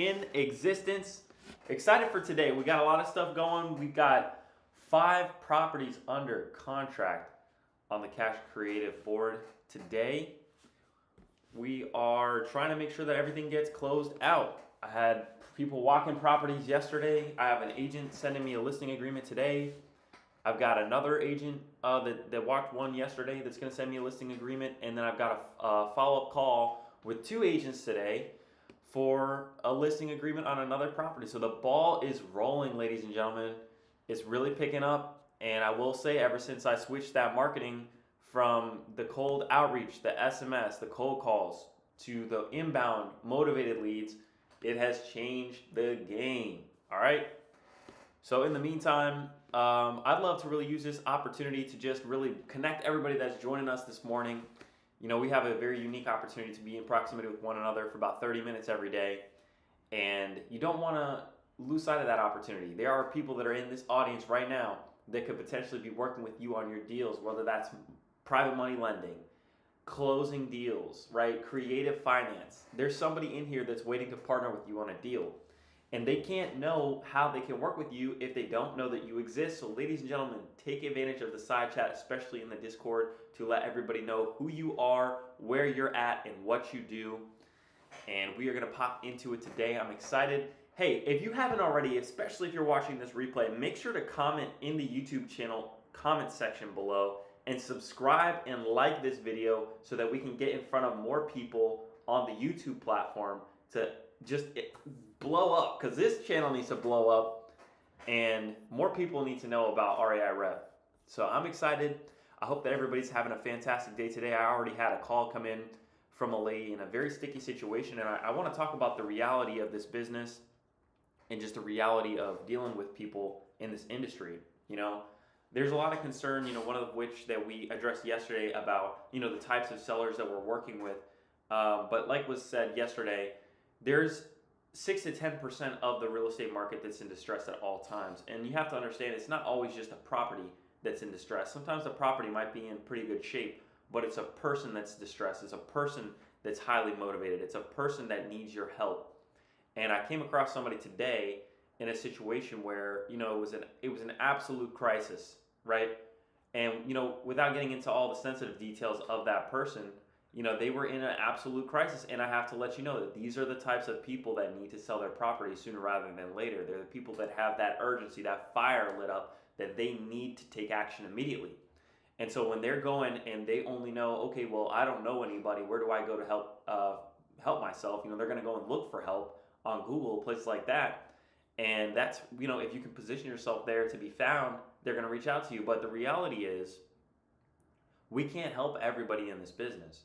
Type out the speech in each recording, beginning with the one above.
in existence. Excited for today. We got a lot of stuff going. We got 5 properties under contract on the Cash Creative board today. We are trying to make sure that everything gets closed out. I had people walking properties yesterday. I have an agent sending me a listing agreement today. I've got another agent that walked one yesterday that's going to send me a listing agreement, and then I've got a follow-up call with 2 agents today for a listing agreement on another property. So the ball is rolling, ladies and gentlemen. It's really picking up, and I will say, ever since I switched that marketing from the cold outreach, the SMS, the cold calls, to the inbound motivated leads, it has changed the game. All right. So in the meantime, I'd love to really use this opportunity to just really connect everybody that's joining us this morning. You know, we have a very unique opportunity to be in proximity with one another for about 30 minutes every day, and you don't want to lose sight of that opportunity. There are people that are in this audience right now that could potentially be working with you on your deals, whether that's private money lending, closing deals, right? Creative finance. There's somebody in here that's waiting to partner with you on a deal. And they can't know how they can work with you if they don't know that you exist. So ladies and gentlemen, take advantage of the side chat, especially in the Discord, to let everybody know who you are, where you're at, and what you do. And we are going to pop into it today. I'm excited. Hey, if you haven't already, especially if you're watching this replay, make sure to comment in the YouTube channel comment section below and subscribe and like this video so that we can get in front of more people on the YouTube platform to just blow up, because this channel needs to blow up and more people need to know about REI Rev. So I'm excited. I hope that everybody's having a fantastic day today. I already had a call come in from a lady in a very sticky situation, and I want to talk about the reality of this business and just the reality of dealing with people in this industry. You know, there's a lot of concern, one of which that we addressed yesterday about, the types of sellers that we're working with. But like was said yesterday, there's 6 to 10% of the real estate market that's in distress at all times. And you have to understand, it's not always just a property that's in distress. Sometimes the property might be in pretty good shape, but it's a person that's distressed. It's a person that's highly motivated. It's a person that needs your help. And I came across somebody today in a situation where, it was an absolute crisis, right? And, without getting into all the sensitive details of that person, they were in an absolute crisis, and I have to let you know that these are the types of people that need to sell their property sooner rather than later. They're the people that have that urgency, that fire lit up, that they need to take action immediately. And so when they're going and they only know, okay, well, I don't know anybody, where do I go to help myself? They're going to go and look for help on Google, places like that. And that's, if you can position yourself there to be found, they're going to reach out to you. But the reality is, we can't help everybody in this business.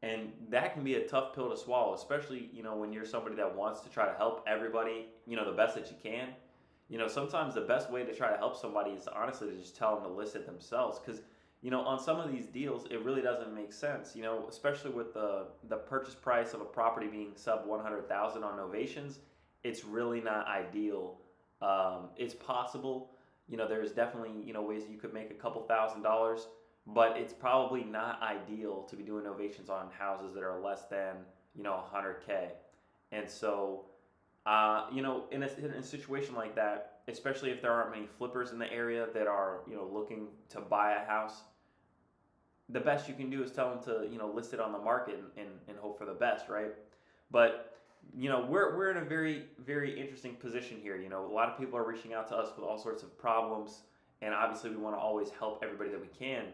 And that can be a tough pill to swallow, especially, when you're somebody that wants to try to help everybody, the best that you can. Sometimes the best way to try to help somebody is honestly to just tell them to list it themselves. Because, on some of these deals, it really doesn't make sense, especially with the purchase price of a property being sub 100,000 on novations. It's really not ideal. It's possible, there's definitely, ways you could make a couple $1,000s. But it's probably not ideal to be doing novations on houses that are less than, 100K. And so, in a situation like that, especially if there aren't many flippers in the area that are, looking to buy a house, the best you can do is tell them to, list it on the market and hope for the best, right? But, we're in a very, very interesting position here. A lot of people are reaching out to us with all sorts of problems, and obviously we want to always help everybody that we can.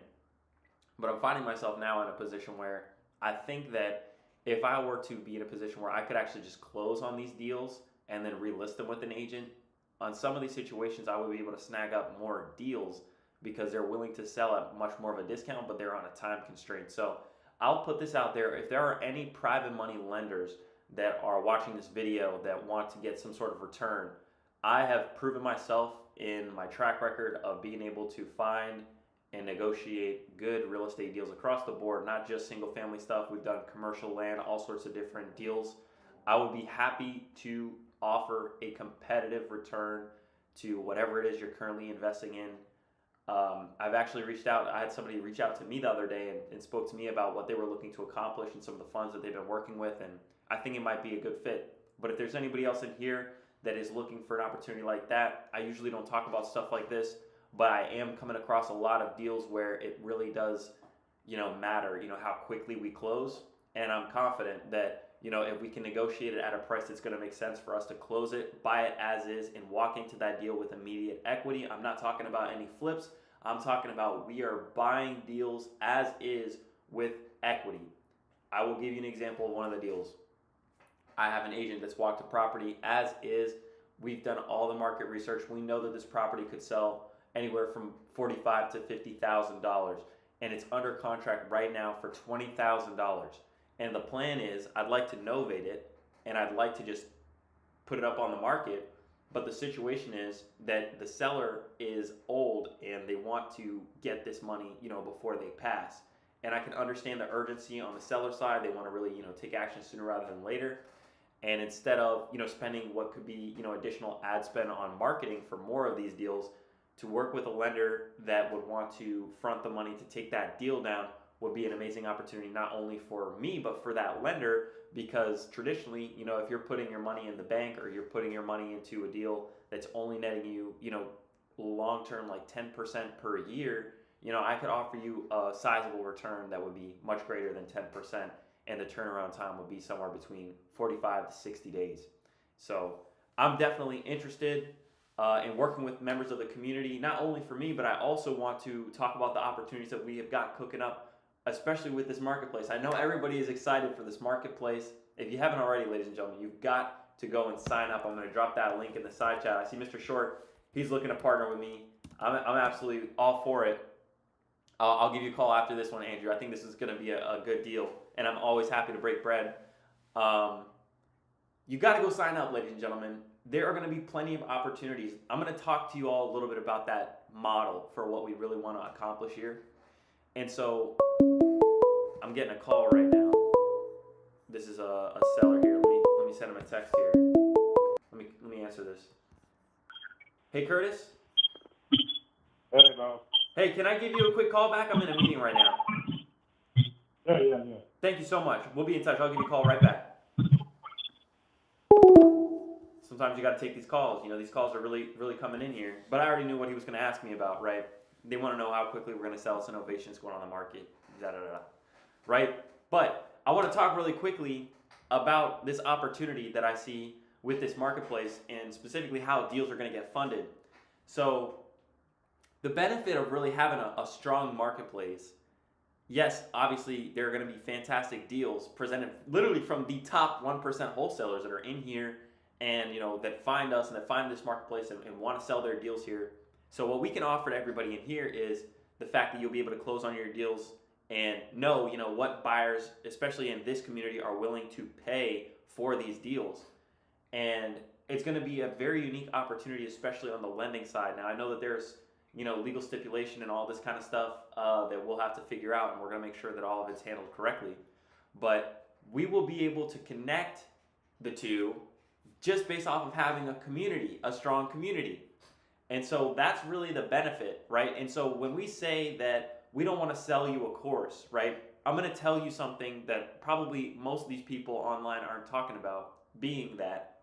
But I'm finding myself now in a position where I think that if I were to be in a position where I could actually just close on these deals and then relist them with an agent, on some of these situations I would be able to snag up more deals because they're willing to sell at much more of a discount, but they're on a time constraint. So I'll put this out there. If there are any private money lenders that are watching this video that want to get some sort of return, I have proven myself in my track record of being able to find and negotiate good real estate deals across the board, not just single family stuff. We've done commercial land, all sorts of different deals. I would be happy to offer a competitive return to whatever it is you're currently investing in. I've actually reached out. I had somebody reach out to me the other day and spoke to me about what they were looking to accomplish and some of the funds that they've been working with, and I think it might be a good fit. But if there's anybody else in here that is looking for an opportunity like that, I usually don't talk about stuff like this, but I am coming across a lot of deals where it really does, matter, how quickly we close. And I'm confident that, if we can negotiate it at a price that's going to make sense for us to close it, buy it as is, and walk into that deal with immediate equity. I'm not talking about any flips. I'm talking about we are buying deals as is with equity. I will give you an example of one of the deals. I have an agent that's walked a property as is. We've done all the market research. We know that this property could sell anywhere from $45,000 to $50,000, and it's under contract right now for $20,000. And the plan is I'd like to novate it, and I'd like to just put it up on the market. But the situation is that the seller is old and they want to get this money, before they pass. And I can understand the urgency on the seller side. They want to really, take action sooner rather than later. And instead of, spending what could be, additional ad spend on marketing for more of these deals, to work with a lender that would want to front the money to take that deal down would be an amazing opportunity, not only for me, but for that lender. Because traditionally, if you're putting your money in the bank or you're putting your money into a deal that's only netting you, long-term, like 10% per year, I could offer you a sizable return that would be much greater than 10%. And the turnaround time would be somewhere between 45 to 60 days. So I'm definitely interested in working with members of the community, not only for me, but I also want to talk about the opportunities that we have got cooking up, especially with this marketplace. I know everybody is excited for this marketplace. If you haven't already, ladies and gentlemen, you've got to go and sign up. I'm going to drop that link in the side chat. I see Mr. Short. He's looking to partner with me. I'm absolutely all for it. I'll give you a call after this one, Andrew. I think this is going to be a good deal, and I'm always happy to break bread. You got to go sign up, ladies and gentlemen. There are going to be plenty of opportunities. I'm going to talk to you all a little bit about that model for what we really want to accomplish here. And so I'm getting a call right now. This is a seller here. Let me send him a text here. Let me answer this. Hey, Curtis. Hey, bro. Hey, can I give you a quick call back? I'm in a meeting right now. Yeah. Thank you so much. We'll be in touch. I'll give you a call right back. Sometimes you got to take these calls. These calls are really, really coming in here. But I already knew what he was going to ask me about, right? They want to know how quickly we're going to sell some innovations going on the market, right? But I want to talk really quickly about this opportunity that I see with this marketplace, and specifically how deals are going to get funded. So the benefit of really having a strong marketplace, yes, obviously there are going to be fantastic deals presented literally from the top 1% wholesalers that are in here and that find us and that find this marketplace and want to sell their deals here. So what we can offer to everybody in here is the fact that you'll be able to close on your deals and know what buyers, especially in this community, are willing to pay for these deals. And it's going to be a very unique opportunity, especially on the lending side. Now, I know that there's legal stipulation and all this kind of stuff that we'll have to figure out, and we're going to make sure that all of it's handled correctly. But we will be able to connect the two just based off of having a community, a strong community. And so that's really the benefit, right? And so when we say that we don't want to sell you a course, right? I'm going to tell you something that probably most of these people online aren't talking about, being that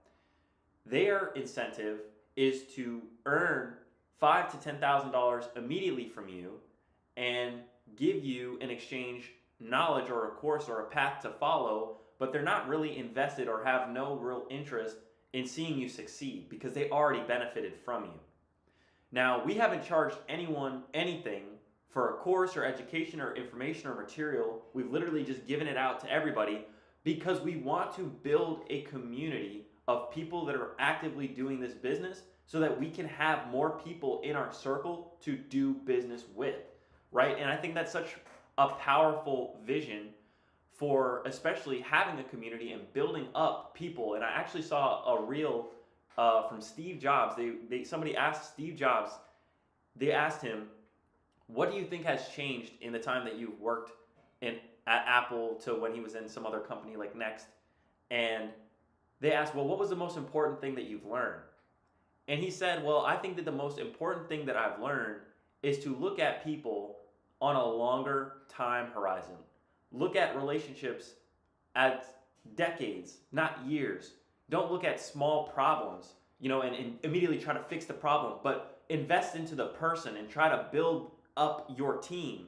their incentive is to earn $5,000 to $10,000 immediately from you and give you in exchange knowledge or a course or a path to follow, but they're not really invested or have no real interest in seeing you succeed because they already benefited from you. Now, we haven't charged anyone anything for a course or education or information or material. We've literally just given it out to everybody because we want to build a community of people that are actively doing this business so that we can have more people in our circle to do business with, right? And I think that's such a powerful vision for especially having a community and building up people. And I actually saw a reel from Steve Jobs. Somebody asked Steve Jobs, they asked him, what do you think has changed in the time that you've worked at Apple to when he was in some other company like Next? And they asked, well, what was the most important thing that you've learned? And he said, well, I think that the most important thing that I've learned is to look at people on a longer time horizon. Look at relationships at decades, not years. Don't look at small problems, and immediately try to fix the problem, but invest into the person and try to build up your team.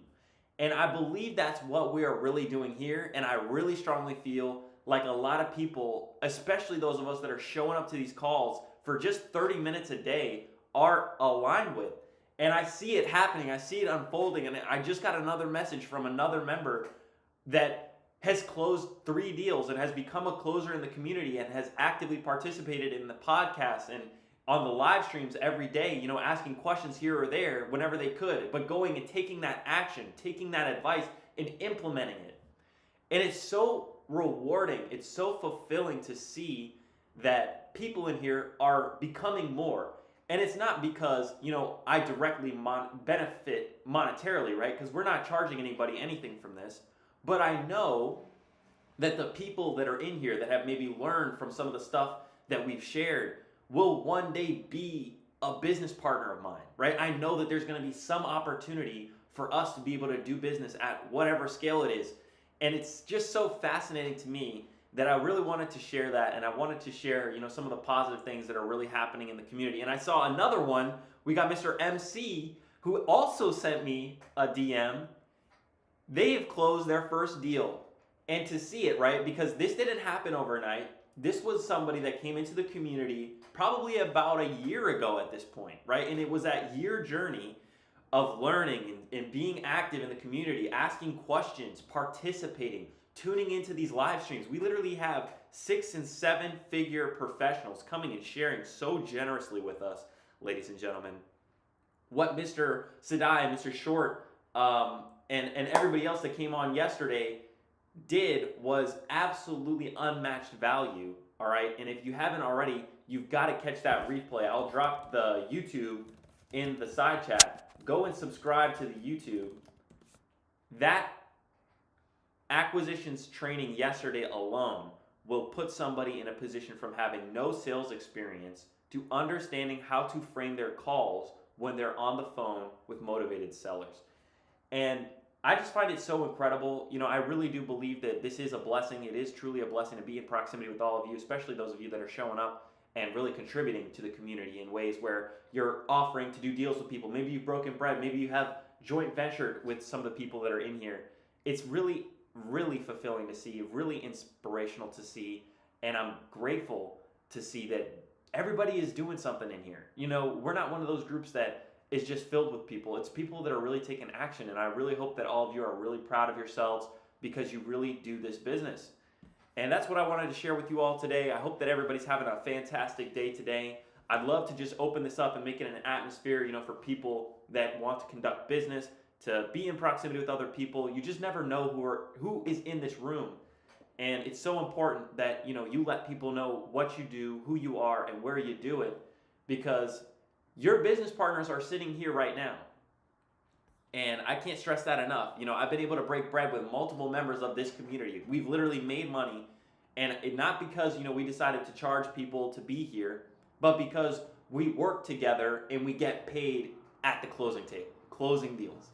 And I believe that's what we are really doing here. And I really strongly feel like a lot of people, especially those of us that are showing up to these calls for just 30 minutes a day, are aligned with. And I see it happening. I see it unfolding. And I just got another message from another member that has closed 3 deals and has become a closer in the community and has actively participated in the podcast and on the live streams every day, asking questions here or there whenever they could, but going and taking that action, taking that advice and implementing it. And it's so rewarding. It's so fulfilling to see that people in here are becoming more. And it's not because, I directly benefit monetarily, right? Because we're not charging anybody anything from this. But I know that the people that are in here that have maybe learned from some of the stuff that we've shared will one day be a business partner of mine, right? I know that there's going to be some opportunity for us to be able to do business at whatever scale it is. And it's just so fascinating to me that I really wanted to share that. And I wanted to share, some of the positive things that are really happening in the community. And I saw another one. We got Mr. MC, who also sent me a DM. They have closed their first deal. And to see it, right? Because this didn't happen overnight. This was somebody that came into the community probably about a year ago at this point, right? And it was that year journey of learning and being active in the community, asking questions, participating, tuning into these live streams. We literally have 6- and 7-figure professionals coming and sharing so generously with us, ladies and gentlemen. What Mr. Sadai and Mr. Short and everybody else that came on yesterday did was absolutely unmatched value, all right? And if you haven't already, you've got to catch that replay. I'll drop the YouTube in the side chat. Go and subscribe to the YouTube. That acquisitions training yesterday alone will put somebody in a position from having no sales experience to understanding how to frame their calls when they're on the phone with motivated sellers. And I just find it so incredible. I really do believe that this is a blessing. It is truly a blessing to be in proximity with all of you, especially those of you that are showing up and really contributing to the community in ways where you're offering to do deals with people. Maybe you've broken bread. Maybe you have joint ventured with some of the people that are in here. It's really, really fulfilling to see, really inspirational to see, and I'm grateful to see that everybody is doing something in here. We're not one of those groups that is just filled with people. It's people that are really taking action, and I really hope that all of you are really proud of yourselves because you really do this business. And that's what I wanted to share with you all today. I hope that everybody's having a fantastic day today. I'd love to just open this up and make it an atmosphere, for people that want to conduct business, to be in proximity with other people. You just never know who is in this room. And it's so important that, you let people know what you do, who you are, and where you do it, because your business partners are sitting here right now. And I can't stress that enough. I've been able to break bread with multiple members of this community. We've literally made money, and not because, we decided to charge people to be here, but because we work together and we get paid at the closing table, closing deals.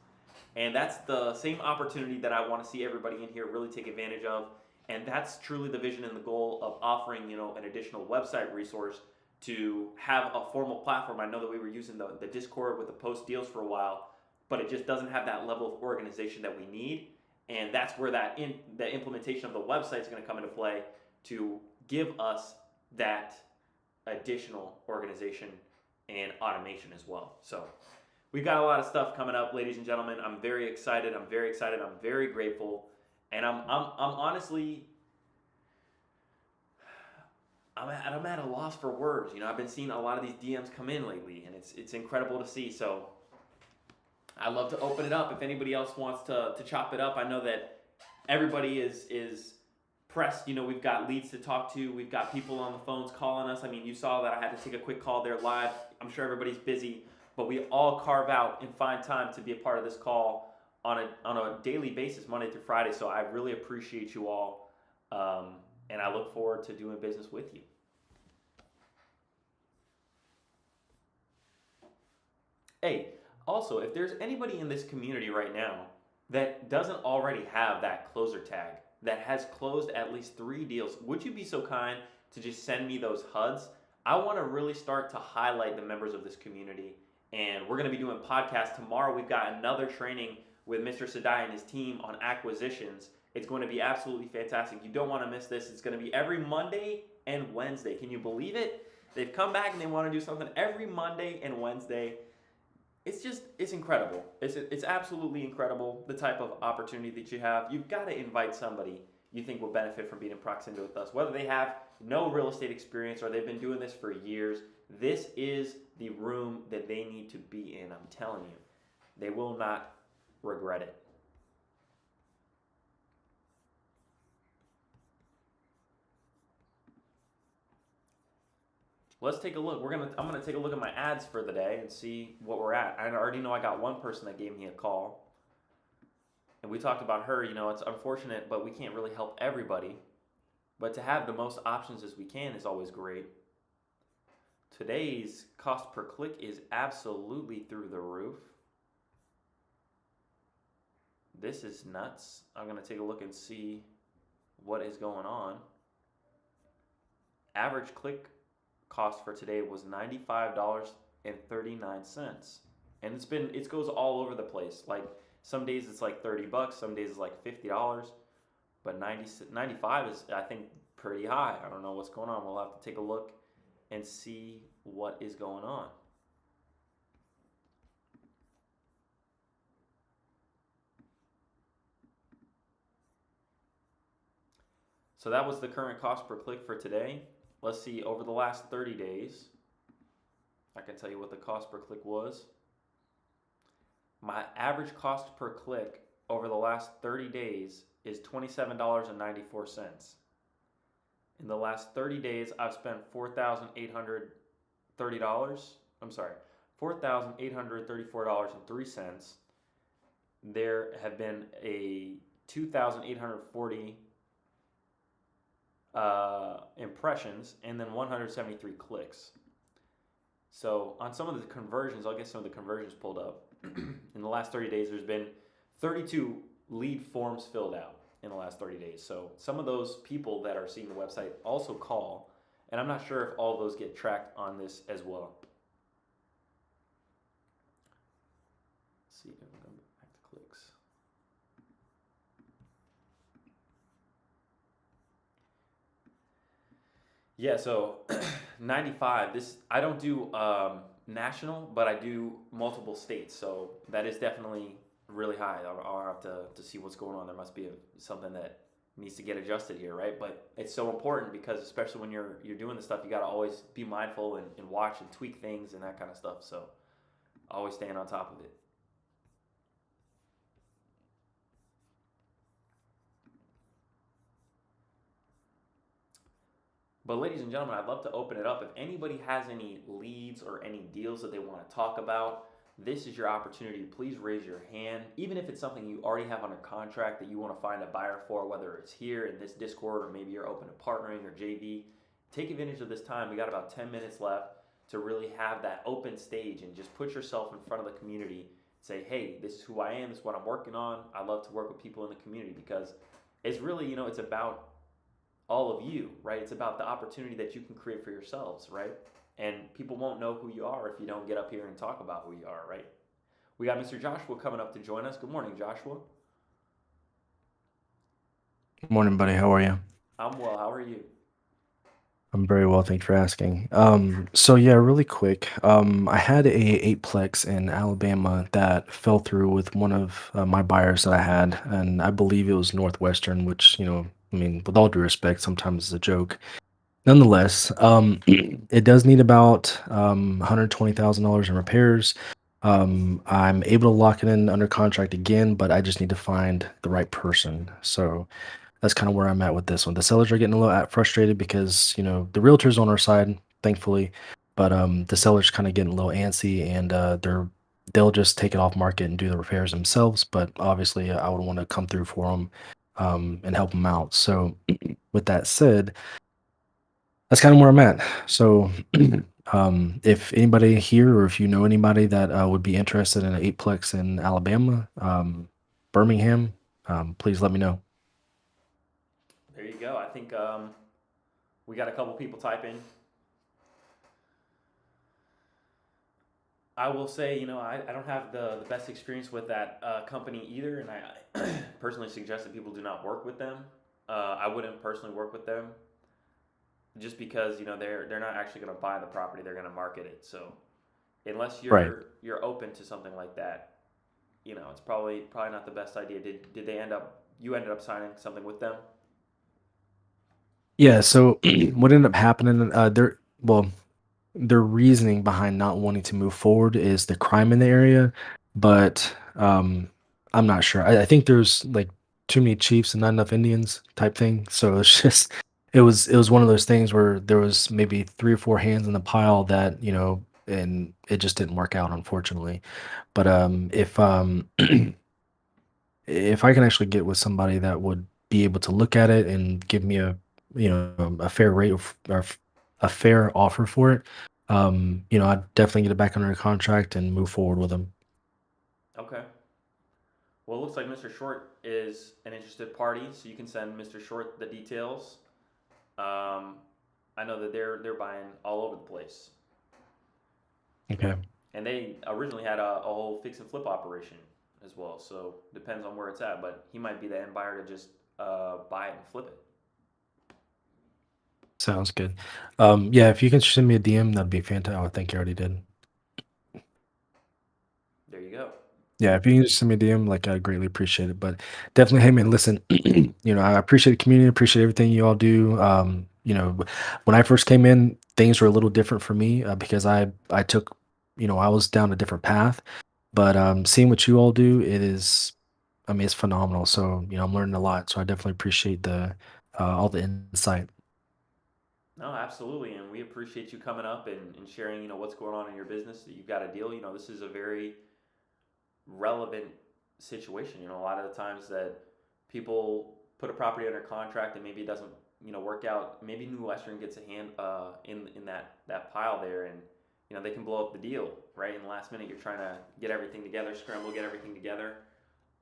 And that's the same opportunity that I want to see everybody in here really take advantage of. And that's truly the vision and the goal of offering, an additional website resource to have a formal platform. I know that we were using the Discord with the post deals for a while, but it just doesn't have that level of organization that we need. And that's where the implementation of the website is going to come into play to give us that additional organization and automation as well. So we've got a lot of stuff coming up, ladies and gentlemen. I'm very excited. I'm very grateful. And I'm honestly, I'm at a loss for words. I've been seeing a lot of these DMs come in lately, and it's incredible to see. So I'd love to open it up if anybody else wants to chop it up. I know that everybody is pressed. We've got leads to talk to. We've got people on the phones calling us. I mean, you saw that I had to take a quick call there live. I'm sure everybody's busy, but we all carve out and find time to be a part of this call on a daily basis, Monday through Friday. So I really appreciate you all, and I look forward to doing business with you. Hey, also, if there's anybody in this community right now that doesn't already have that closer tag, that has closed at least 3 deals, would you be so kind to just send me those HUDs. I want to really start to highlight the members of this community. And we're going to be doing podcasts tomorrow. We've got another training with Mr. Sadai and his team on acquisitions. It's going to be absolutely fantastic. You don't want to miss this. It's going to be every Monday and Wednesday. Can you believe it? They've come back and they want to do something every Monday and Wednesday. It's incredible. It's absolutely incredible, the type of opportunity that you have. You've got to invite somebody you think will benefit from being in proximity with us, whether they have no real estate experience or they've been doing this for years. This is the room that they need to be in. I'm telling you, they will not regret it. Let's take a look. I'm gonna take a look at my ads for the day and see what we're at. I already know I got one person that gave me a call, and we talked about her. It's unfortunate, but we can't really help everybody. But to have the most options as we can is always great. Today's cost per click is absolutely through the roof. This is nuts. I'm gonna take a look and see what is going on. Average click cost for today was $95.39, and it goes all over the place. Like some days it's like $30, some days it's like $50, but 95 is, I think, pretty high. I don't know what's going on. We'll have to take a look and see what is going on. So that was the current cost per click for today. Let's see, over the last 30 days, I can tell you what the cost per click was. My average cost per click over the last 30 days is $27.94. In the last 30 days, I've spent $4,834.03. There have been a 2,840 impressions and then 173 clicks. So on some of the conversions, I'll get some of the conversions pulled up. In the last 30 days, there's been 32 lead forms filled out in the last 30 days. So some of those people that are seeing the website also call, and I'm not sure if all of those get tracked on this as well. Let's see, I'm going back to clicks. Yeah, so 95. I don't do national, but I do multiple states. So that is definitely really high. I'll have to see what's going on. There must be something that needs to get adjusted here, right? But it's so important because especially when you're doing this stuff, you got to always be mindful and watch and tweak things and that kind of stuff. So always staying on top of it. But ladies and gentlemen, I'd love to open it up. If anybody has any leads or any deals that they want to talk about, this is your opportunity. Please raise your hand. Even if it's something you already have under contract that you want to find a buyer for, whether it's here in this Discord or maybe you're open to partnering or JV, take advantage of this time. We got about 10 minutes left to really have that open stage and just put yourself in front of the community. Say, hey, this is who I am. This is what I'm working on. I love to work with people in the community because it's really, it's about all of you, right? It's about the opportunity that you can create for yourselves, right? And people won't know who you are if you don't get up here and talk about who you are, right? We got Mr. Joshua coming up to join us. Good morning, Joshua. Good morning, buddy. How are you? I'm well. How are you? I'm very well, thanks for asking. So yeah, really quick. I had a eightplex in Alabama that fell through with one of my buyers that I had, and I believe it was Northwestern, which, I mean, with all due respect, sometimes it's a joke. Nonetheless, it does need about $120,000 in repairs. I'm able to lock it in under contract again, but I just need to find the right person. So that's kind of where I'm at with this one. The sellers are getting a little frustrated because, the realtor's on our side, thankfully, but the sellers kind of getting a little antsy and they'll just take it off market and do the repairs themselves. But obviously, I would want to come through for them and help them out. So with that said, that's kind of where I'm at. So if anybody here or if you know anybody that would be interested in an eightplex in Alabama, Birmingham, please let me know. There you go. I think We got a couple people typing. I will say, I don't have the best experience with that company either, and I personally suggest that people do not work with them. I wouldn't personally work with them just because they're not actually going to buy the property; they're going to market it. So unless Right. you're open to something like that, it's probably not the best idea. Did they you ended up signing something with them? Yeah. So what ended up happening? Well, their reasoning behind not wanting to move forward is the crime in the area, but I'm not sure. I think there's like too many chiefs and not enough Indians type thing. So it's just it was one of those things where there was maybe three or four hands in the pile that and it just didn't work out, unfortunately. But if I can actually get with somebody that would be able to look at it and give me a fair rate or a fair offer for it, I'd definitely get it back under contract and move forward with them. Okay. Well, it looks like Mr. Short is an interested party, so you can send Mr. Short the details. Um, I know that they're buying all over the place, Okay. and they originally had a whole fix and flip operation as well. So depends on where it's at, but he might be the end buyer to just buy it and flip it. Sounds good. Yeah, if you can send me a DM, that'd be fantastic. Oh, I think you already did. There you go. Yeah, if you can just send me a DM, like I greatly appreciate it. But definitely, hey man, listen, I appreciate the community, appreciate everything you all do. When I first came in, things were a little different for me because I took, I was down a different path. But seeing what you all do, I mean, it's phenomenal. So I'm learning a lot. So I definitely appreciate the all the insight. No, absolutely, and we appreciate you coming up and sharing, what's going on in your business that you've got a deal. This is a very relevant situation. A lot of the times that people put a property under contract and maybe it doesn't, work out. Maybe New Western gets a hand in that pile there, and they can blow up the deal right in the last minute. You're trying to get everything together, scramble, get everything together,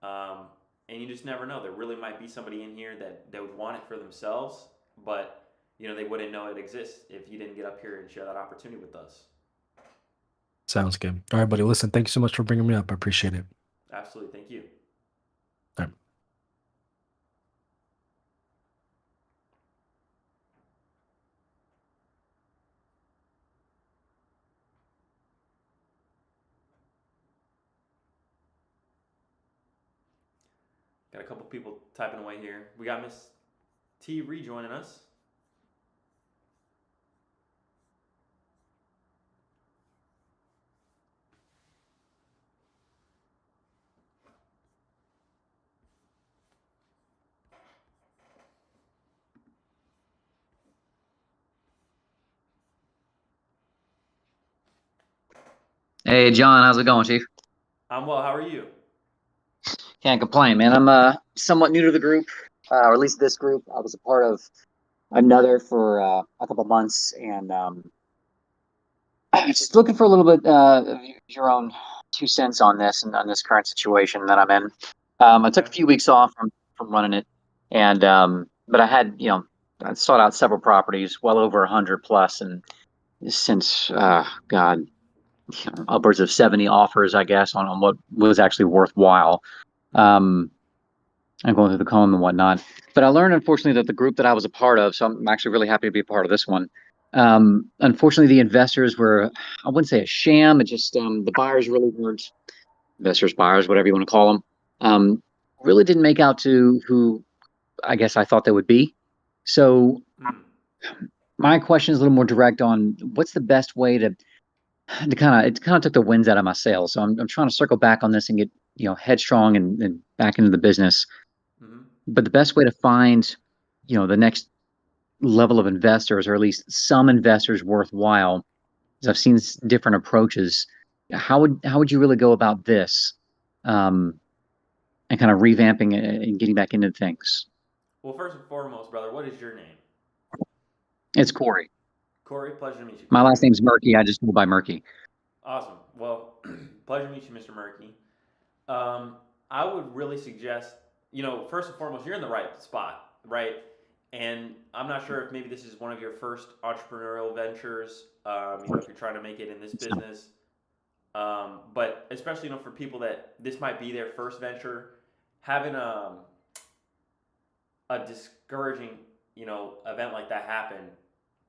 and you just never know. There really might be somebody in here that would want it for themselves, but they wouldn't know it exists if you didn't get up here and share that opportunity with us. Sounds good. All right, buddy. Listen, thank you so much for bringing me up. I appreciate it. Absolutely, thank you. All right. Got a couple people typing away here. We got Miss T rejoining us. Hey, John, how's it going, Chief? I'm well. How are you? Can't complain, man. I'm somewhat new to the group, or at least this group. I was a part of another for a couple months, and just looking for a little bit of your own 2 cents on this and on this current situation that I'm in. I took Okay. a few weeks off from running it, and but I had I sought out several properties, well over 100 plus, and since God, upwards of 70 offers, I guess, on what was actually worthwhile. Um, and going through the comb and whatnot. But I learned, unfortunately, that the group that I was a part of, so I'm actually really happy to be a part of this one. Unfortunately, the investors were, I wouldn't say a sham, it just the buyers really weren't investors, buyers, whatever you want to call them, really didn't make out to who I guess I thought they would be. So Mm. my question is a little more direct on what's the best way to kind of took the winds out of my sails. So I'm trying to circle back on this and get headstrong and back into the business. Mm-hmm. But the best way to find the next level of investors, or at least some investors worthwhile, is I've seen different approaches. How would you really go about this, um, and kind of revamping and getting back into things? Well, first and foremost, brother, what is your name? It's Corey. Corey. Pleasure to meet you, My Corey. last name's Murky. I just go by Murky. Awesome. Well, pleasure to meet you, Mr. Murky. Um, I would really suggest, first and foremost, you're in the right spot, right? And I'm not sure if maybe this is one of your first entrepreneurial ventures, if you're trying to make it in this business. But especially, for people that this might be their first venture, having a discouraging, event like that happen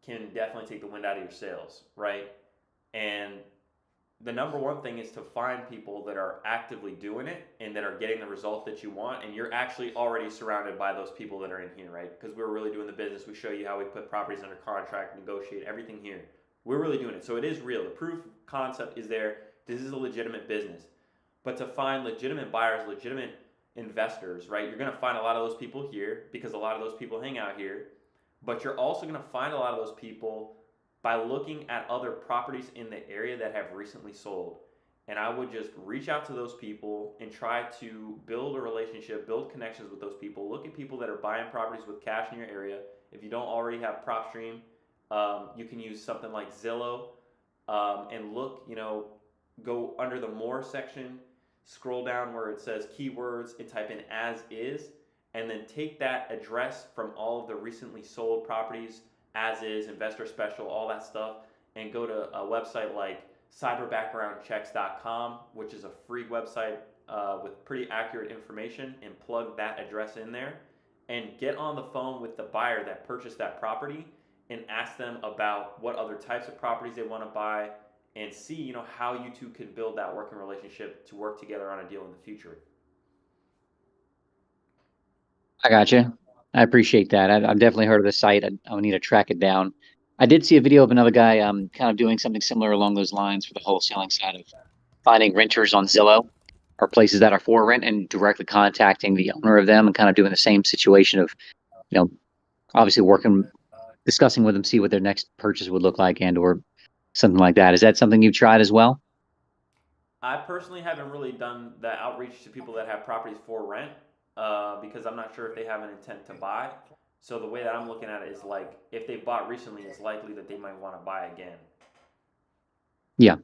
can definitely take the wind out of your sails, right? And the number one thing is to find people that are actively doing it and that are getting the results that you want. And you're actually already surrounded by those people that are in here, right? Because we're really doing the business. We show you how we put properties under contract, negotiate everything here. We're really doing it. So it is real. The proof concept is there. This is a legitimate business. But to find legitimate buyers, legitimate investors, right? You're going to find a lot of those people here because a lot of those people hang out here. But you're also going to find a lot of those people by looking at other properties in the area that have recently sold. And I would just reach out to those people and try to build a relationship, build connections with those people. Look at people that are buying properties with cash in your area. If you don't already have PropStream, you can use something like Zillow, and look, go under the More section, scroll down where it says keywords and type in as is, and then take that address from all of the recently sold properties, as is, investor special, all that stuff, and go to a website like cyberbackgroundchecks.com, which is a free website with pretty accurate information, and plug that address in there and get on the phone with the buyer that purchased that property and ask them about what other types of properties they want to buy, and see, how you two can build that working relationship to work together on a deal in the future. I got you. I appreciate that. I've definitely heard of the site. I need to track it down. I did see a video of another guy kind of doing something similar along those lines for the wholesaling side of finding renters on Zillow or places that are for rent and directly contacting the owner of them and kind of doing the same situation of, obviously discussing with them, see what their next purchase would look like and or something like that. Is that something you've tried as well? I personally haven't really done the outreach to people that have properties for rent, because I'm not sure if they have an intent to buy. So the way that I'm looking at it is like, if they bought recently, it's likely that they might want to buy again. Yeah,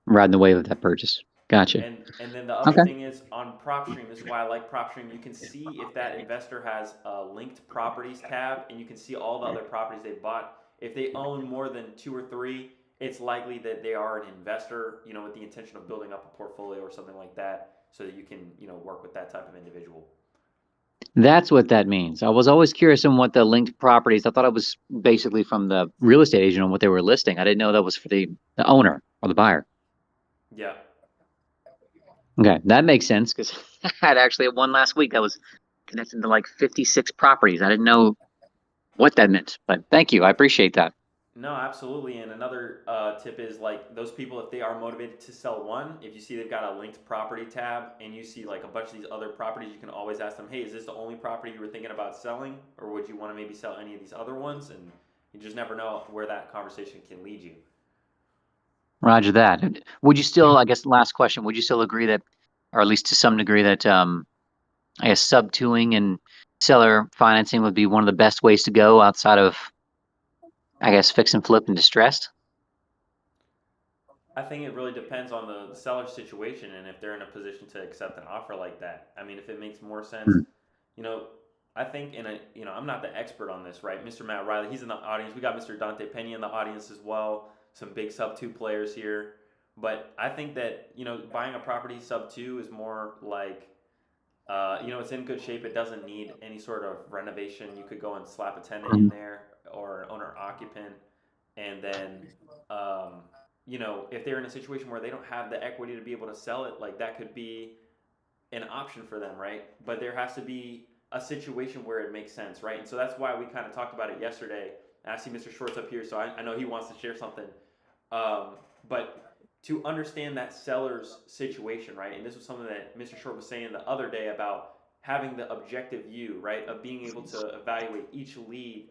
riding the wave of that purchase. Gotcha. And then the other Okay. thing is on PropStream. This is why I like PropStream. You can see if that investor has a linked properties tab, and you can see all the other properties they bought. If they own more than 2 or 3, it's likely that they are an investor, with the intention of building up a portfolio or something like that, so that you can, work with that type of individual. That's what that means. I was always curious on what the linked properties. I thought it was basically from the real estate agent on what they were listing. I didn't know that was for the owner or the buyer. Yeah. Okay, that makes sense because I had actually one last week that was connected to like 56 properties. I didn't know what that meant, but thank you. I appreciate that. No, absolutely. And another tip is like those people, if they are motivated to sell one, if you see they've got a linked property tab and you see like a bunch of these other properties, you can always ask them, hey, is this the only property you were thinking about selling? Or would you want to maybe sell any of these other ones? And you just never know where that conversation can lead you. Roger that. Would you still, I guess, last question, would you still agree that, or at least to some degree, that I guess subtoing and seller financing would be one of the best ways to go outside of, I guess, fix and flip and distressed? I think it really depends on the seller's situation and if they're in a position to accept an offer like that. I mean, if it makes more sense, you know, I think I'm not the expert on this, right? Mr. Matt Riley, he's in the audience. We got Mr. Dante Pena in the audience as well. Some big sub 2 players here. But I think that, buying a property sub 2 is more like, it's in good shape. It doesn't need any sort of renovation. You could go and slap a tenant in there or an owner occupant. And then, if they're in a situation where they don't have the equity to be able to sell it, like that could be an option for them, right? But there has to be a situation where it makes sense, right? And so that's why we kind of talked about it yesterday. And I see Mr. Shorts up here, so I know he wants to share something. But to understand that seller's situation, right? And this was something that Mr. Short was saying the other day about having the objective view, right? Of being able to evaluate each lead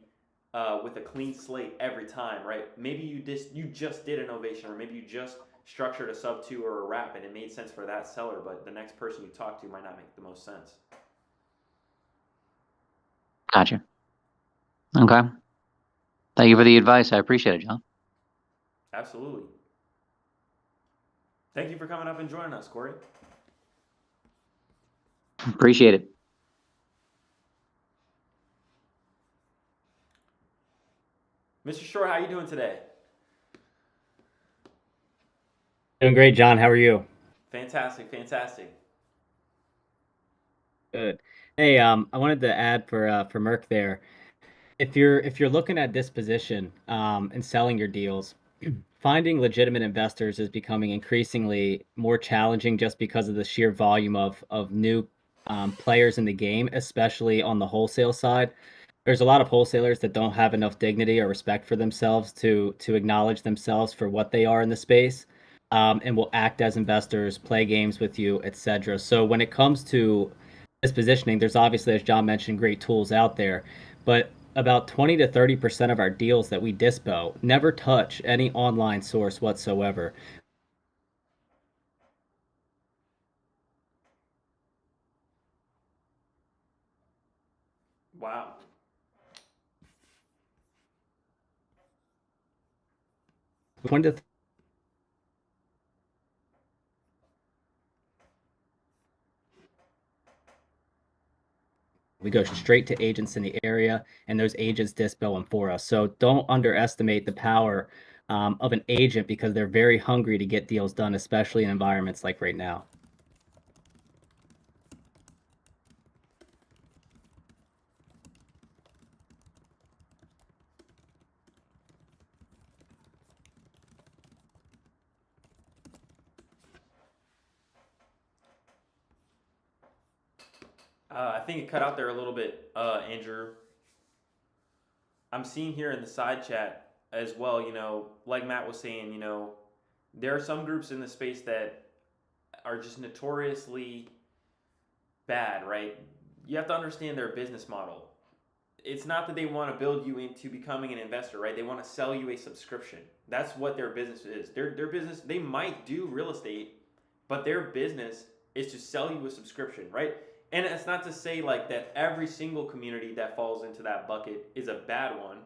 with a clean slate every time, right? Maybe you just did an ovation, or maybe you just structured a sub 2 or a wrap, and it made sense for that seller, but the next person you talk to might not make the most sense. Gotcha. Okay. Thank you for the advice. I appreciate it, John. Absolutely. Thank you for coming up and joining us, Corey. Appreciate it. Mr. Short, how you doing today? Doing great, John. How are you? Fantastic, fantastic. Good. Hey, I wanted to add for Merck there. If you're looking at disposition and selling your deals, finding legitimate investors is becoming increasingly more challenging just because of the sheer volume of new players in the game, especially on the wholesale side. There's a lot of wholesalers that don't have enough dignity or respect for themselves to acknowledge themselves for what they are in the space, and will act as investors, play games with you, etc. So when it comes to this positioning, there's obviously, as John mentioned, great tools out there, but about 20 to 30% of our deals that we dispo never touch any online source whatsoever. Wow. We go straight to agents in the area, and those agents dispo them for us. So don't underestimate the power of an agent, because they're very hungry to get deals done, especially in environments like right now. I think it cut out there a little bit, Andrew. I'm seeing here in the side chat as well, like Matt was saying, there are some groups in the space that are just notoriously bad, right? You have to understand their business model. It's not that they want to build you into becoming an investor, right? They want to sell you a subscription. That's what their business is. Their business, they might do real estate, but their business is to sell you a subscription, right? And it's not to say like that every single community that falls into that bucket is a bad one,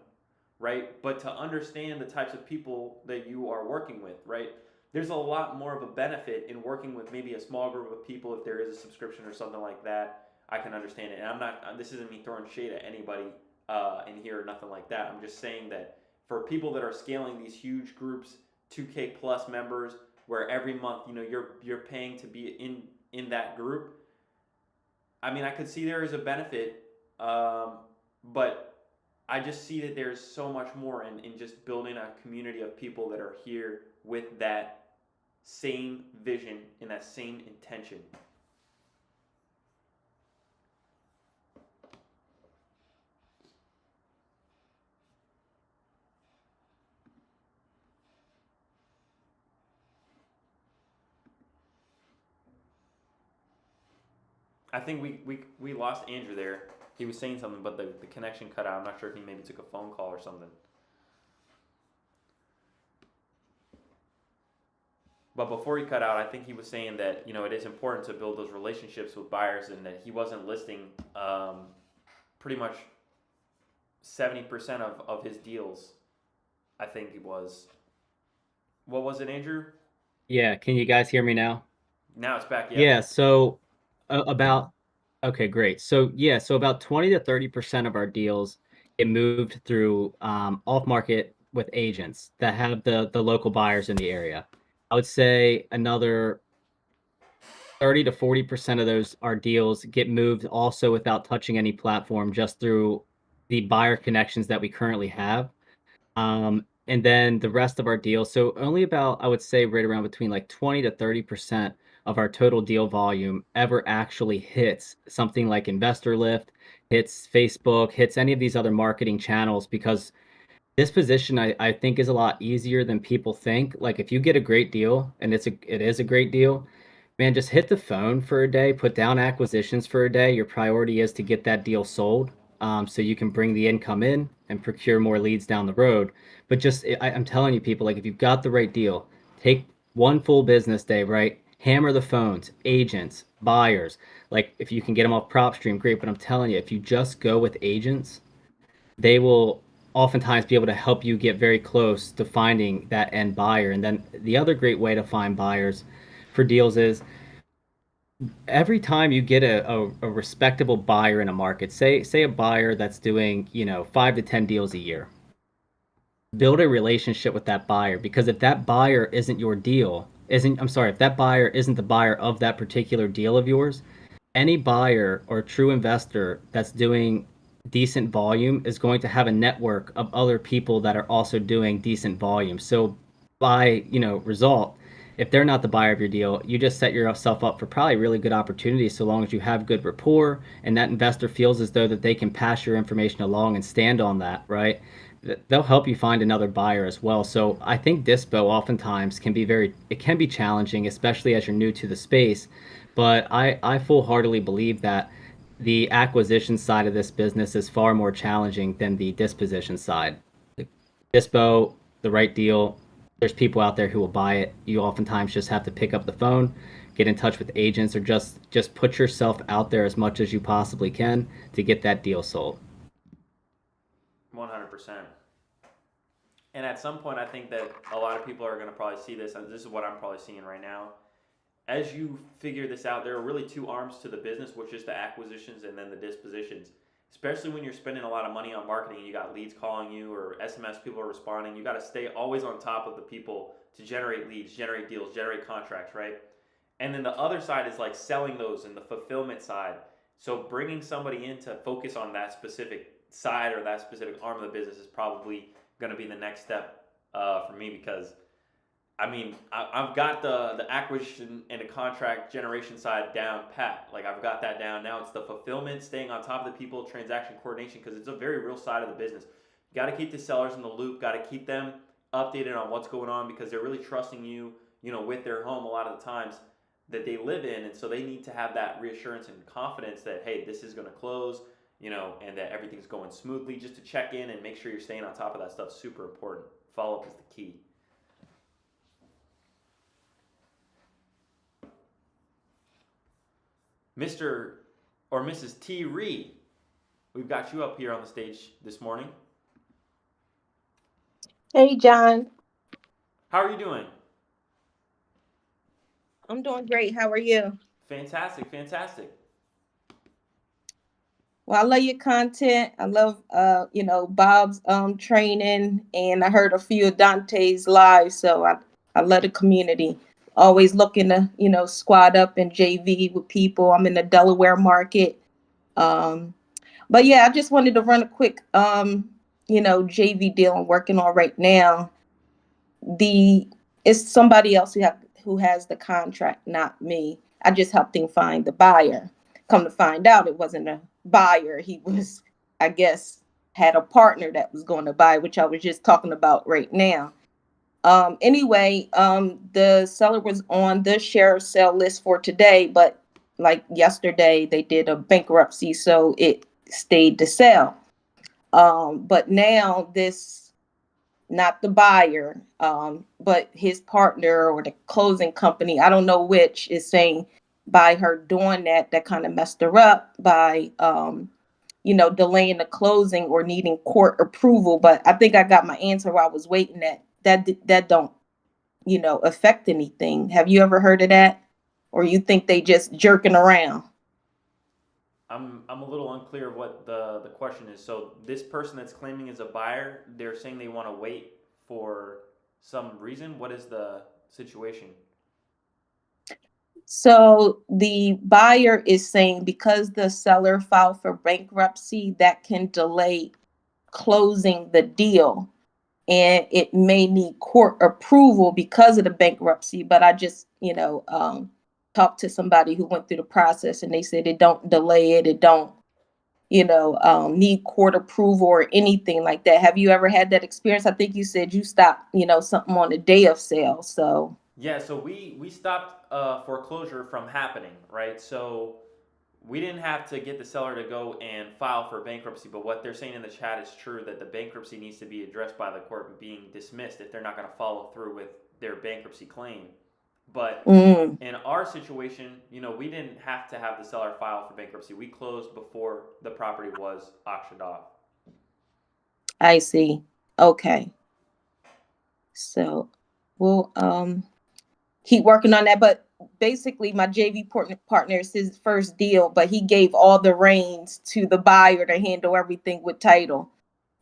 right? But to understand the types of people that you are working with, right? There's a lot more of a benefit in working with maybe a small group of people if there is a subscription or something like that. I can understand it. And I'm not, this isn't me throwing shade at anybody in here or nothing like that. I'm just saying that for people that are scaling these huge groups, 2K plus members, where every month, you're paying to be in that group. I mean, I could see there is a benefit, but I just see that there's so much more in just building a community of people that are here with that same vision and that same intention. I think we lost Andrew there. He was saying something, but the connection cut out. I'm not sure if he maybe took a phone call or something. But before he cut out, I think he was saying that it is important to build those relationships with buyers, and that he wasn't listing pretty much 70% of his deals. I think it was. What was it, Andrew? Yeah, can you guys hear me now? Now it's back. Yeah, so about okay, great. So yeah, so about 20 to 30% of our deals get moved through off market with agents that have the local buyers in the area. I would say another 30 to 40% of those our deals get moved also without touching any platform, just through the buyer connections that we currently have. And then the rest of our deals, so only about, I would say, right around between like 20 to 30% of our total deal volume ever actually hits something like Investor Lift, hits Facebook, hits any of these other marketing channels, because this position I think is a lot easier than people think. Like if you get a great deal, and it is a great deal, man, just hit the phone for a day, put down acquisitions for a day. Your priority is to get that deal sold, so you can bring the income in and procure more leads down the road. But just, I'm telling you, people, like if you've got the right deal, take one full business day, right? Hammer the phones, agents, buyers. Like if you can get them off PropStream, great. But I'm telling you, if you just go with agents, they will oftentimes be able to help you get very close to finding that end buyer. And then the other great way to find buyers for deals is every time you get a respectable buyer in a market, say a buyer that's doing 5 to 10 deals a year, build a relationship with that buyer, because if that buyer isn't your deal, if that buyer isn't the buyer of that particular deal of yours, any buyer or true investor that's doing decent volume is going to have a network of other people that are also doing decent volume. So by, result, if they're not the buyer of your deal, you just set yourself up for probably really good opportunities, so long as you have good rapport and that investor feels as though that they can pass your information along and stand on that, right? They'll help you find another buyer as well. So I think dispo oftentimes it can be challenging, especially as you're new to the space. But I full-heartedly believe that the acquisition side of this business is far more challenging than the disposition side. Like, dispo, the right deal, there's people out there who will buy it. You oftentimes just have to pick up the phone, get in touch with agents, or just put yourself out there as much as you possibly can to get that deal sold. 100%. And at some point, I think that a lot of people are going to probably see this, and this is what I'm probably seeing right now. As you figure this out, there are really two arms to the business, which is the acquisitions and then the dispositions. Especially when you're spending a lot of money on marketing, you got leads calling you or SMS people are responding. You got to stay always on top of the people to generate leads, generate deals, generate contracts, right? And then the other side is like selling those and the fulfillment side. So bringing somebody in to focus on that specific side or that specific arm of the business is probably going to be the next step for me, because I mean, I've got the acquisition and the contract generation side down pat. Like, I've got that down. Now it's the fulfillment, staying on top of the people, transaction coordination, because it's a very real side of the business. You got to keep the sellers in the loop, got to keep them updated on what's going on, because they're really trusting you, with their home a lot of the times that they live in. And so they need to have that reassurance and confidence that, hey, this is going to close, and that everything's going smoothly. Just to check in and make sure you're staying on top of that stuff, super important. Follow up is the key. Mr. or Mrs. T. Reed, we've got you up here on the stage this morning. Hey, John. How are you doing? I'm doing great. How are you? Fantastic, fantastic. Well, I love your content. I love, Bob's training, and I heard a few of Dante's live. So I love the community. Always looking to, squad up in JV with people. I'm in the Delaware market. But yeah, I just wanted to run a quick, JV deal I'm working on right now. It's somebody else who has the contract, not me. I just helped him find the buyer. Come to find out, it wasn't a buyer. He was, I guess, had a partner that was going to buy, which I was just talking about right now. Anyway, the seller was on the sheriff's sale list for today, but like yesterday, they did a bankruptcy, so it stayed to sell. But now not the buyer, but his partner or the closing company, I don't know which, is saying by her doing that kind of messed her up by, delaying the closing or needing court approval. But I think I got my answer while I was waiting. That don't, affect anything. Have you ever heard of that? Or you think they just jerking around? I'm a little unclear of what the question is. So this person that's claiming is a buyer, they're saying they want to wait for some reason. What is the situation? So the buyer is saying because the seller filed for bankruptcy, that can delay closing the deal. And it may need court approval because of the bankruptcy. But I just, talked to somebody who went through the process, and they said it don't delay it. It don't, need court approval or anything like that. Have you ever had that experience? I think you said you stopped, something on the day of sale. So yeah, so we stopped foreclosure from happening, right? So we didn't have to get the seller to go and file for bankruptcy, but what they're saying in the chat is true, that the bankruptcy needs to be addressed by the court being dismissed if they're not going to follow through with their bankruptcy claim. But in our situation, we didn't have to have the seller file for bankruptcy. We closed before the property was auctioned off. I see. Okay. So we'll keep working on that. But basically, my JV partner is his first deal, but he gave all the reins to the buyer to handle everything with title.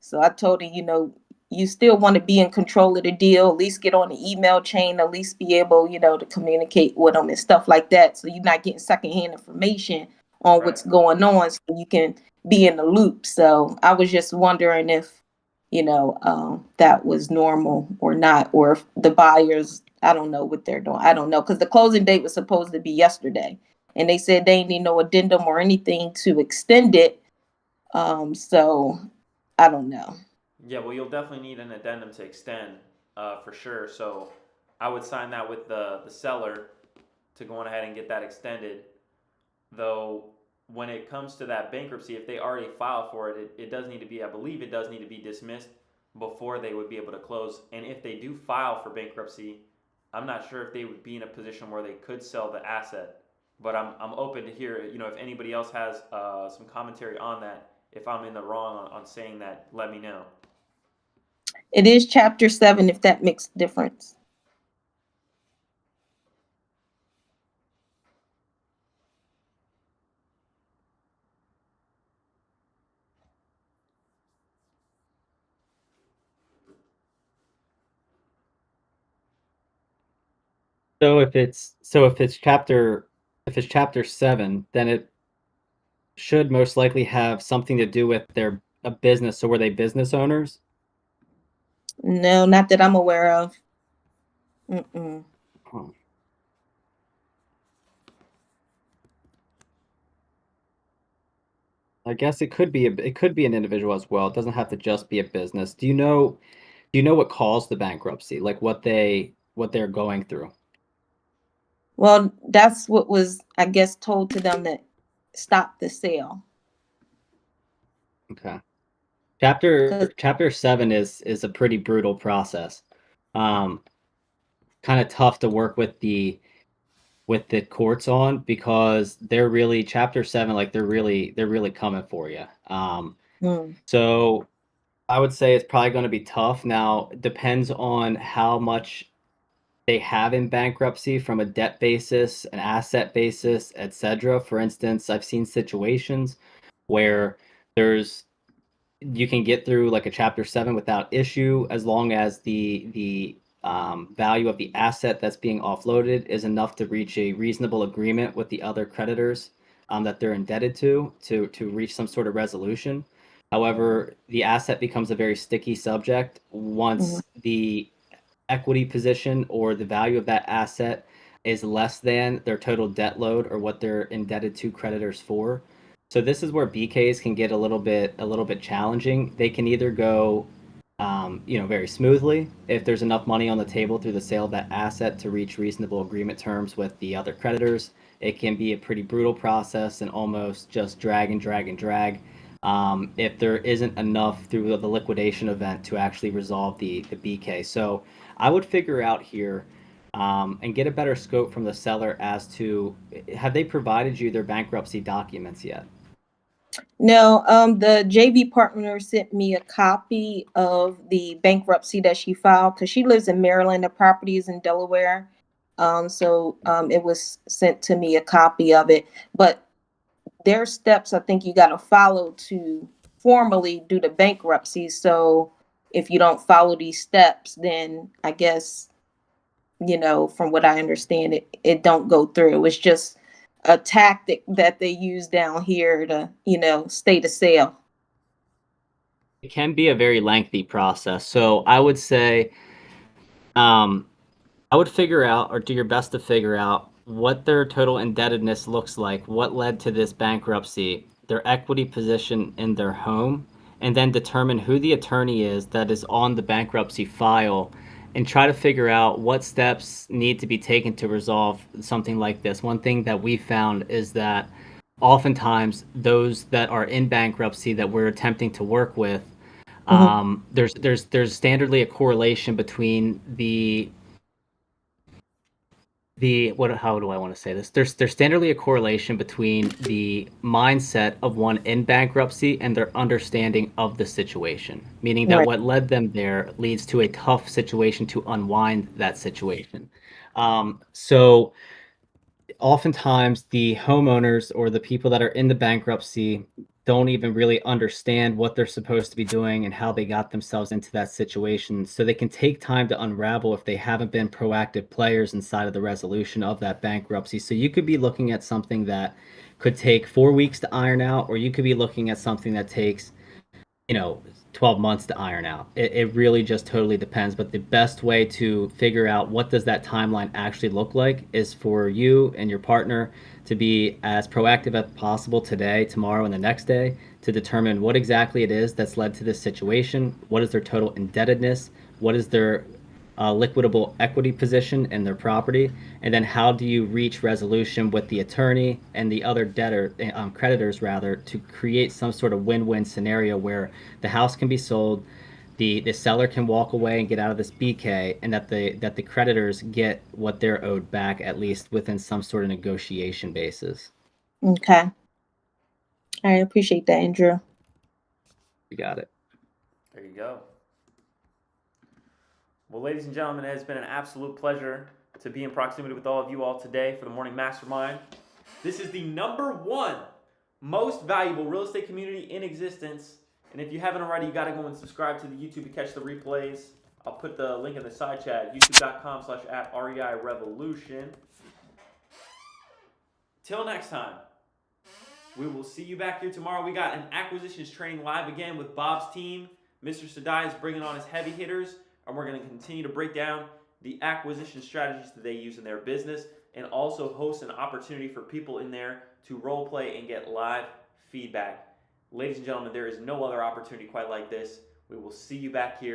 So I told him, you still want to be in control of the deal, at least get on the email chain, at least be able, to communicate with them and stuff like that. So you're not getting secondhand information on what's going on, so you can be in the loop. So I was just wondering if, that was normal or not, or if the buyers, I don't know what they're doing. I don't know, because the closing date was supposed to be yesterday, and they said they need no addendum or anything to extend it. So I don't know. Yeah, well, you'll definitely need an addendum to extend, for sure. So I would sign that with the seller to go on ahead and get that extended. Though when it comes to that bankruptcy, if they already filed for it, it does need to be, I believe it does need to be dismissed before they would be able to close. And if they do file for bankruptcy, I'm not sure if they would be in a position where they could sell the asset. But I'm open to hear, if anybody else has some commentary on that. If I'm in the wrong on saying that, let me know. It is Chapter 7, if that makes a difference. So if it's chapter 7, then it should most likely have something to do with a business. So were they business owners? No, not that I'm aware of. Mm-mm. Huh. I guess it could be an individual as well. It doesn't have to just be a business. Do you know what caused the bankruptcy? Like what they're going through? Well, that's what was, I guess, told to them, that stop the sale. Okay. Chapter 7 is a pretty brutal process. Kind of tough to work with the courts on, because they're really Chapter 7, like they're really coming for you. So I would say it's probably going to be tough. Now, it depends on how much they have in bankruptcy from a debt basis, an asset basis, etc. For instance, I've seen situations where you can get through like a Chapter 7 without issue, as long as the value of the asset that's being offloaded is enough to reach a reasonable agreement with the other creditors that they're indebted to reach some sort of resolution. However, the asset becomes a very sticky subject once the equity position or the value of that asset is less than their total debt load or what they're indebted to creditors for. So this is where BKs can get a little bit challenging. They can either go very smoothly if there's enough money on the table through the sale of that asset to reach reasonable agreement terms with the other creditors. It can be a pretty brutal process and almost just drag and drag and drag if there isn't enough through the liquidation event to actually resolve the BK. So I would figure out here and get a better scope from the seller as to, have they provided you their bankruptcy documents yet? No, the JV partner sent me a copy of the bankruptcy that she filed, because she lives in Maryland. The property is in Delaware. So it was sent to me, a copy of it. But there are steps I think you got to follow to formally do the bankruptcy. So if you don't follow these steps, then I guess, from what I understand, it don't go through. It's just a tactic that they use down here to, stay the sale. It can be a very lengthy process. So I would say, I would figure out, or do your best to figure out, what their total indebtedness looks like, what led to this bankruptcy, their equity position in their home, and then determine who the attorney is that is on the bankruptcy file, and try to figure out what steps need to be taken to resolve something like this. One thing that we found is that oftentimes those that are in bankruptcy that we're attempting to work with, there's standardly a correlation between how do I want to say this? There's standardly a correlation between the mindset of one in bankruptcy and their understanding of the situation, meaning that what led them there leads to a tough situation to unwind that situation. So oftentimes the homeowners or the people that are in the bankruptcy don't even really understand what they're supposed to be doing and how they got themselves into that situation. So they can take time to unravel if they haven't been proactive players inside of the resolution of that bankruptcy. So you could be looking at something that could take 4 weeks to iron out, or you could be looking at something that takes 12 months to iron out. It really just totally depends. But the best way to figure out what does that timeline actually look like is for you and your partner to be as proactive as possible today, tomorrow, and the next day to determine what exactly it is that's led to this situation. What is their total indebtedness? What is their liquidable equity position in their property? And then how do you reach resolution with the attorney and the other creditors rather, to create some sort of win-win scenario where the house can be sold, the seller can walk away and get out of this BK, and that the creditors get what they're owed back, at least within some sort of negotiation basis. Okay. I appreciate that, Andrew. You got it. There you go. Well, ladies and gentlemen, it has been an absolute pleasure to be in proximity with all of you all today for the Morning Mastermind. This is the #1 most valuable real estate community in existence. And if you haven't already, you got to go and subscribe to the YouTube to catch the replays. I'll put the link in the side chat, youtube.com/@REI Revolution. Till next time, we will see you back here tomorrow. We got an acquisitions training live again with Bob's team. Mr. Sadai is bringing on his heavy hitters, and we're going to continue to break down the acquisition strategies that they use in their business, and also host an opportunity for people in there to role play and get live feedback. Ladies and gentlemen, there is no other opportunity quite like this. We will see you back here.